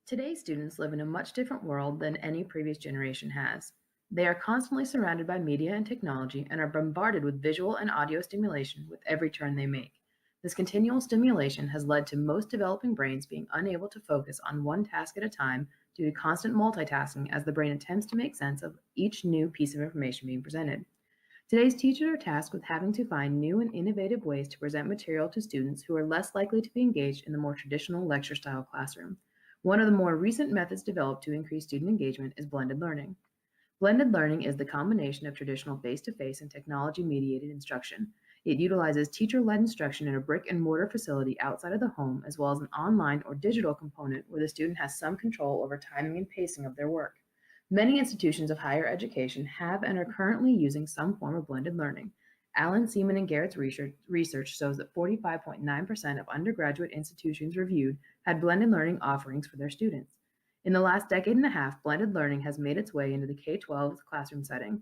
Today's students live in a much different world than any previous generation has. They are constantly surrounded by media and technology and are bombarded with visual and audio stimulation with every turn they make. This continual stimulation has led to most developing brains being unable to focus on one task at a time due to constant multitasking as the brain attempts to make sense of each new piece of information being presented. Today's teachers are tasked with having to find new and innovative ways to present material to students who are less likely to be engaged in the more traditional lecture style classroom. One of the more recent methods developed to increase student engagement is blended learning. Blended learning is the combination of traditional face to face and technology mediated instruction. It utilizes teacher led instruction in a brick and mortar facility outside of the home, as well as an online or digital component where the student has some control over timing and pacing of their work. Many institutions of higher education have and are currently using some form of blended learning. Alan Seaman and Garrett's research shows that 45.9% of undergraduate institutions reviewed had blended learning offerings for their students. In the last decade and a half, blended learning has made its way into the K-12 classroom setting.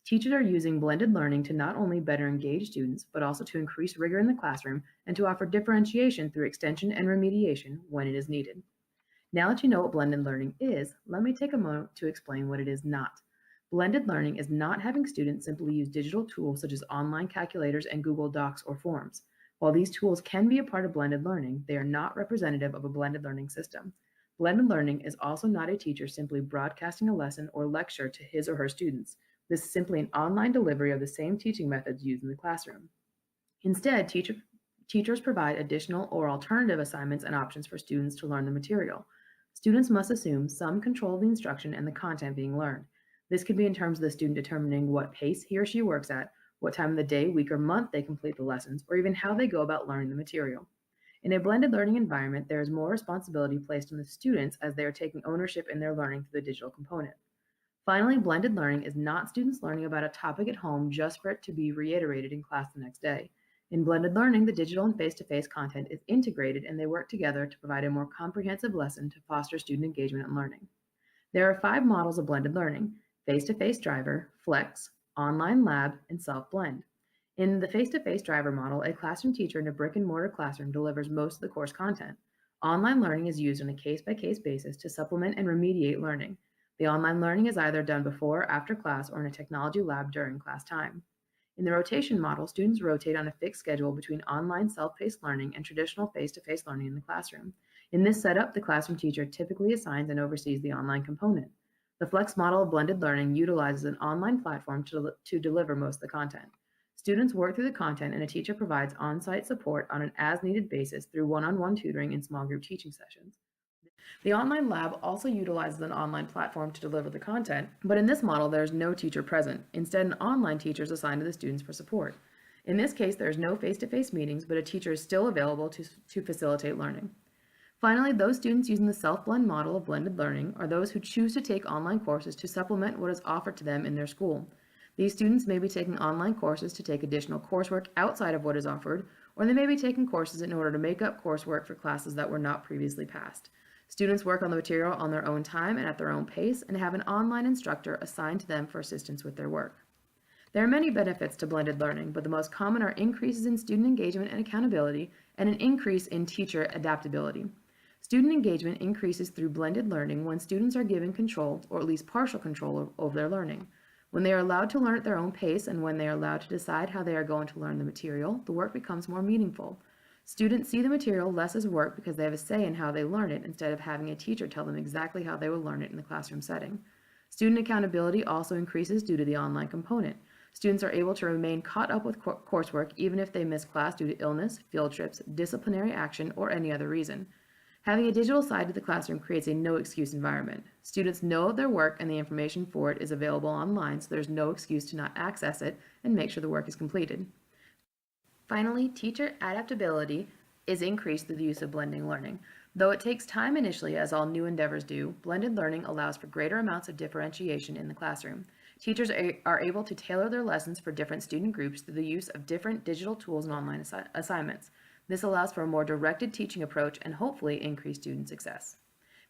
Teachers are using blended learning to not only better engage students, but also to increase rigor in the classroom and to offer differentiation through extension and remediation when it is needed. Now that you know what blended learning is, let me take a moment to explain what it is not. Blended learning is not having students simply use digital tools such as online calculators and Google Docs or forms. While these tools can be a part of blended learning, they are not representative of a blended learning system. Blended learning is also not a teacher simply broadcasting a lesson or lecture to his or her students. This is simply an online delivery of the same teaching methods used in the classroom. Instead, teachers provide additional or alternative assignments and options for students to learn the material. Students must assume some control of the instruction and the content being learned. This could be in terms of the student determining what pace he or she works at, what time of the day, week, or month they complete the lessons, or even how they go about learning the material. In a blended learning environment, there is more responsibility placed on the students as they are taking ownership in their learning through the digital component. Finally, blended learning is not students learning about a topic at home just for it to be reiterated in class the next day. In blended learning, the digital and face-to-face content is integrated and they work together to provide a more comprehensive lesson to foster student engagement and learning. There are 5 models of blended learning: face-to-face driver, flex, online lab, and self-blend. In the face-to-face driver model, a classroom teacher in a brick and mortar classroom delivers most of the course content. Online learning is used on a case-by-case basis to supplement and remediate learning. The online learning is either done before or after class or in a technology lab during class time. In the rotation model, students rotate on a fixed schedule between online self-paced learning and traditional face-to-face learning in the classroom. In this setup, the classroom teacher typically assigns and oversees the online component. The flex model of blended learning utilizes an online platform to deliver most of the content. Students work through the content and a teacher provides on-site support on an as-needed basis through one-on-one tutoring and small group teaching sessions. The online lab also utilizes an online platform to deliver the content, but in this model, there is no teacher present. Instead, an online teacher is assigned to the students for support. In this case, there is no face-to-face meetings, but a teacher is still available to facilitate learning. Finally, those students using the self-blend model of blended learning are those who choose to take online courses to supplement what is offered to them in their school. These students may be taking online courses to take additional coursework outside of what is offered, or they may be taking courses in order to make up coursework for classes that were not previously passed. Students work on the material on their own time and at their own pace and have an online instructor assigned to them for assistance with their work. There are many benefits to blended learning, but the most common are increases in student engagement and accountability and an increase in teacher adaptability. Student engagement increases through blended learning when students are given control, or at least partial control, over their learning. When they are allowed to learn at their own pace and when they are allowed to decide how they are going to learn the material, the work becomes more meaningful. Students see the material less as work because they have a say in how they learn it instead of having a teacher tell them exactly how they will learn it in the classroom setting. Student accountability also increases due to the online component. Students are able to remain caught up with coursework even if they miss class due to illness, field trips, disciplinary action, or any other reason. Having a digital side to the classroom creates a no-excuse environment. Students know their work and the information for it is available online, so there's no excuse to not access it and make sure the work is completed. Finally, teacher adaptability is increased through the use of blending learning. Though it takes time initially, as all new endeavors do, blended learning allows for greater amounts of differentiation in the classroom. Teachers are able to tailor their lessons for different student groups through the use of different digital tools and online assignments. This allows for a more directed teaching approach and hopefully increased student success.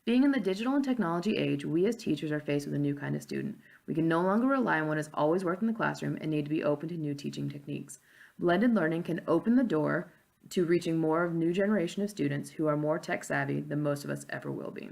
Being in the digital and technology age, we as teachers are faced with a new kind of student. We can no longer rely on what has always worked in the classroom and need to be open to new teaching techniques. Blended learning can open the door to reaching more of a new generation of students who are more tech savvy than most of us ever will be.